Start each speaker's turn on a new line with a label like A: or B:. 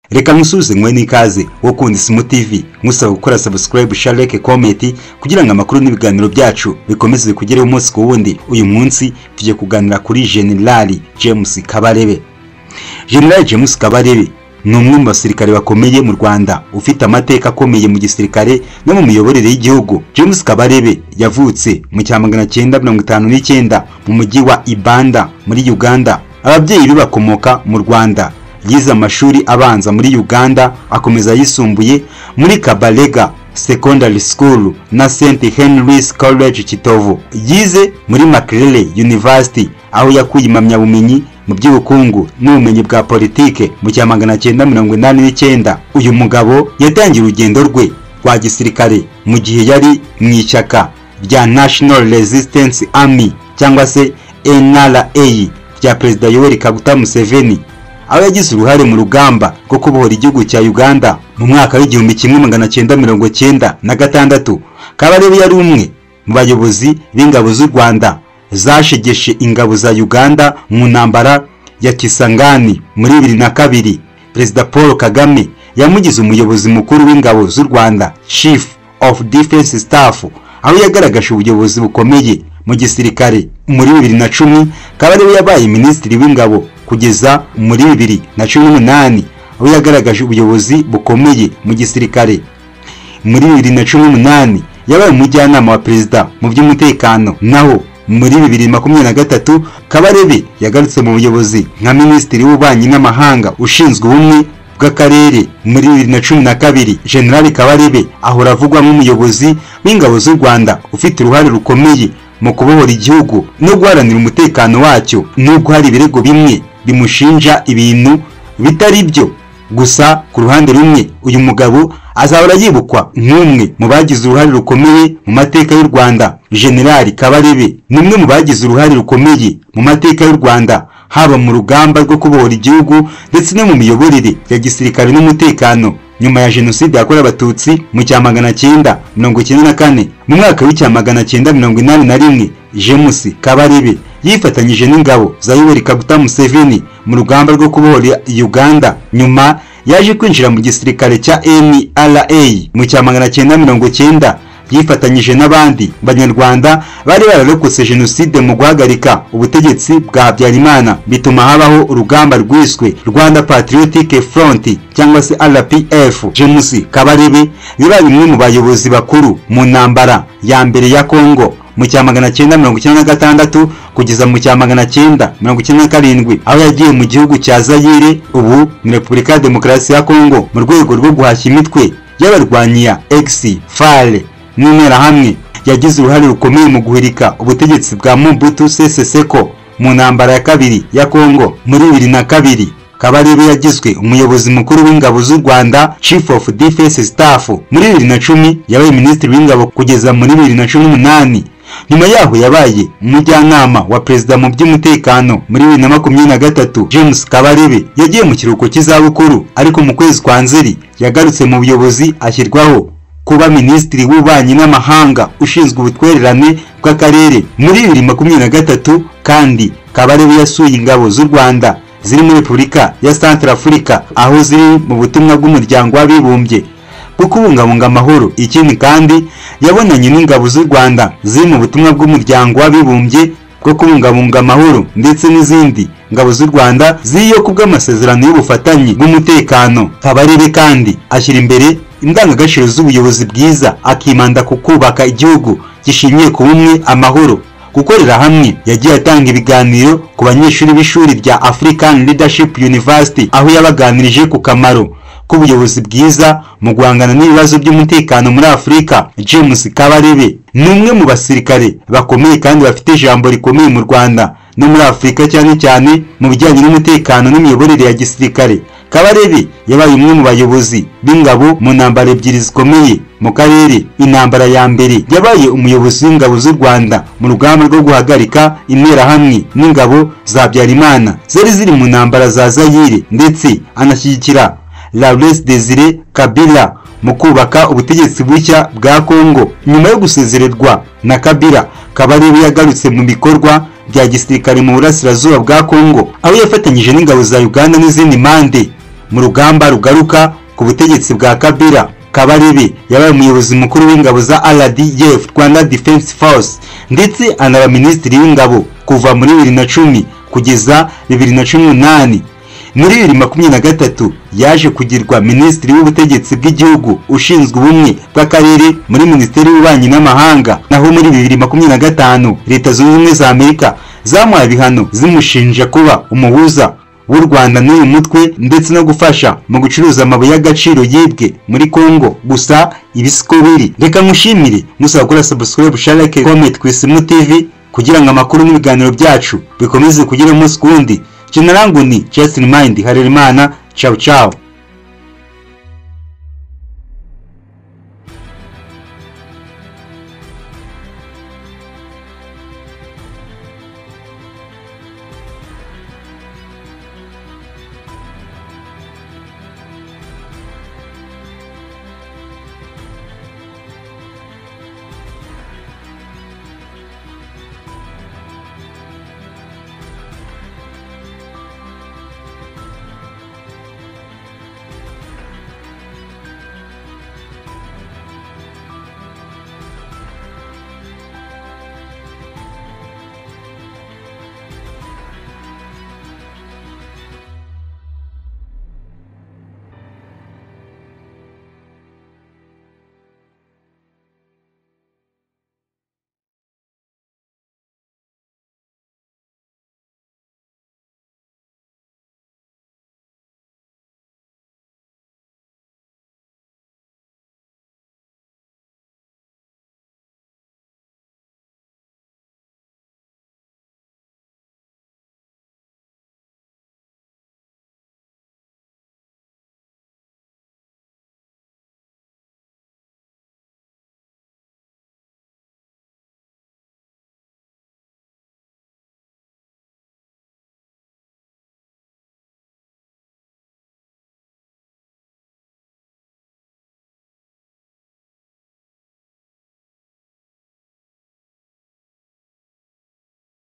A: Reka musuze mwe nikaze wo kundi Simo TV musaba gukora subscribe, share, like, comment kugira ngo amakuru n'ibiganiro byacu bikomeze kugera umunsi ku wundi. Uyu munsi tuje kuganira kuri General James Kabarebe. General James Kabarebe ni umwe mu basirikare bakomeye mu Rwanda, ufite amateka akomeye mu gisirikare no mu miyoborere y'igihugu. James Kabarebe yavutse mu 1959 mu mujyi wa Ibanda muri Uganda. Ababyeyi be bakomoka mu Rwanda. Yize amashuri abanza muri Uganda, akomeza yisumbuye muri Kabalega Secondary School na St Henry's College Kitovu. Yize muri Makerere University aho yakuye impamyabumenyi mu by'ubukungu n'ubumenyi bwa politike mu 1989. Uyu mugabo yatangiye urugendo rwe rwa gisirikare mu gihe yari mu ishyaka rya National Resistance Army cyangwa se NRA rya Perezida Yoweri Kaguta Museveni, aho yagize uruhare mu rugamba rwo kubohora igihugu cya Uganda mu mwaka w'1996. Kabarebe yari umwe mu bayobozi b'ingabo z'u Rwanda zashegeshe ingabo za Uganda mu ntambara ya Kisangani muri 2002. Perezida Paul Kagame yamugize umuyobozi mukuru w'ingabo z'u Rwanda, Chief of Defense Staff, aho yagaragaje ubuyobozi bukomeye mu gisirikare. Muri 2010 Kabarebe yabaye minisitiri w'ingabo kugeza muri 2018, aho yagaragaje ubuyobozi bukomeye mu gisirikare. Muri 2018 yabaye umujyanama wa perezida mu by'umutekano, naho muri 2023 Kabarebe yagarutse mu buyobozi nka minisitiri w'ububanyi n'amahanga ushinzwe ubumwe bw'akarere. Muri 2012 General Kabarebe ahora avugwa nk'umuyobozi w'ingabo z'u Rwanda ufite uruhare rukomeye mu kubohora igihugu no guharanira umutekano wacyo, nubwo hari ibirego bimwe bimushinja ibintu bitari byo. Gusa ku ruhande rumwe uyu mugabo azahora yibukwa nk'umwe mu bagize uruhare rukomeye mu mateka y'u Rwanda. General Kabarebe ni umwe mu bagize uruhare rukomeye mu mateka y'u Rwanda, haba mu rugamba rwo kubohora igihugu ndetse no mu miyoborere ya gisirikare n'umutekano nyuma ya jenoside yakorewe abatutsi mu 1994. Mu mwaka w'1981 James Kabarebe yifatanyije n'ingabo za Yoweri Kaguta Museveni mu rugamba rwo kubohora Uganda. Nyuma yaje kwinjira mu gisirikare cya NRA mu 1990, yifatanyije n'abandi banyarwanda bari bararokotse jenoside mu guhagarika ubutegetsi bwa Habyarimana, bituma habaho urugamba rwiswe Rwanda Patriotic Front cyangwa se RPF. James Kabarebe yabaye umwe mu bayobozi bakuru mu ntambara ya mbere ya Kongo mu 1996 kugeza mu 1997, aho yagiye mu gihugu cya Zaire, ubu ni Repubulika ya Demokarasi ya Kongo, mu rwego rwo guhashya imitwe y'abarwanyi ya ex-FARC n'interahamwe. Yagize uruhare rukomeye mu guhirika ubutegetsi bwa Mobutu Sese Seko mu ntambara ya kabiri ya Kongo muri 2002. Kabarebe yagizwe umuyobozi mukuru w'ingabo z'u Rwanda, Chief of Defense Staff. Muri 2010 yabaye minisitiri w'ingabo kugeza muri 2018. Nyuma yaho yabaye umujyanama wa perezida mu by'umutekano. Muri 2023 James Kabarebe yagiye mu kiruhuko cy'izabukuru, ariko mu kwezi kwa Nzeri yagarutse mu buyobozi ashyirwaho kuba minisitiri w'ububanyi n'amahanga ushinzwe ubutwererane bw'akarere. Muri 2023 kandi Kabarebe yasuye ingabo z'u Rwanda ziri muri Repubulika ya Centrafrica, aho ziri mu butumwa bw'umuryango w'abibumbye bwo kubungabunga amahoro. Ikindi kandi yabonanye n'ingabo z'u Rwanda ziri mu butumwa bw'umuryango w'abibumbye bwo kubungabunga amahoro ndetse n'izindi ngabo z'u Rwanda ziriyo kubw'amasezerano y'ubufatanye bw'umutekano. Kabarebe kandi ashyira imbere indangagaciro z'ubuyobozi bwiza, akimanda ku kubaka igihugu gishingiye ku bumwe, amahoro, gukorera hamwe. Yagiye atanga ibiganiro ku banyeshuri b'ishuri rya African Leadership University, aho yabaganirije ku kamaro k'ubuyobozi bwiza mu guhangana n'ibibazo by'umutekano muri Afurika. James Kabarebe ni umwe mu basirikare bakomeye kandi bafite ijambo rikomeye mu Rwanda no muri Afurika, cyane cyane mu bijyanye n'umutekano n'imiyoborere ya gisirikare. Kabarebe yabaye umwe mu bayobozi b'ingabo mu ntambara ebyiri zikomeye mu karere. Intambara ya mbere yabaye umuyobozi w'ingabo z'u Rwanda mu rugamba rwo guhagarika interahamwe n'ingabo za Habyarimana zari ziri mu ntambara za Zaire, ndetse anashyigikira Laurent Désiré Kabila mu kubaka ubutegetsi bushya bwa Kongo. Nyuma yo gusezererwa na Kabila, Kabarebe yagarutse mu bikorwa bya gisirikare mu burasirazuba bwa Kongo, aho yafatanyije n'ingabo za Uganda n'izindi mande mu rugamba rugaruka ku butegetsi bwa Kabila. Kabarebe yabaye umuyobozi mukuru w'ingabo za RDF Rwanda Defense Force ndetse anaba minisitiri w'ingabo kuva muri 2010 kugeza 2018. Muri 2023 yaje kugirwa minisitiri w'ubutegetsi bw'igihugu ushinzwe ubumwe bw'akarere muri Minisiteri y'Ububanyi n'Amahanga. Naho muri 2025 Leta Zunze Ubumwe za Amerika zamuhaye ibihano zimushinja kuba umuhuza w'u Rwanda n'uyu mutwe ndetse no gufasha mu gucuruza amabuye y'agaciro yibwe muri Kongo. Gusa ibisiko biri, reka mushimire musaba gukora subscribe, share, comment ku Isimu TV kugira ngo amakuru n'ibiganiro byacu bikomeze kugira umunsi kundi. Jina langu ni Justin Mind Harerimana. Ciao ciao.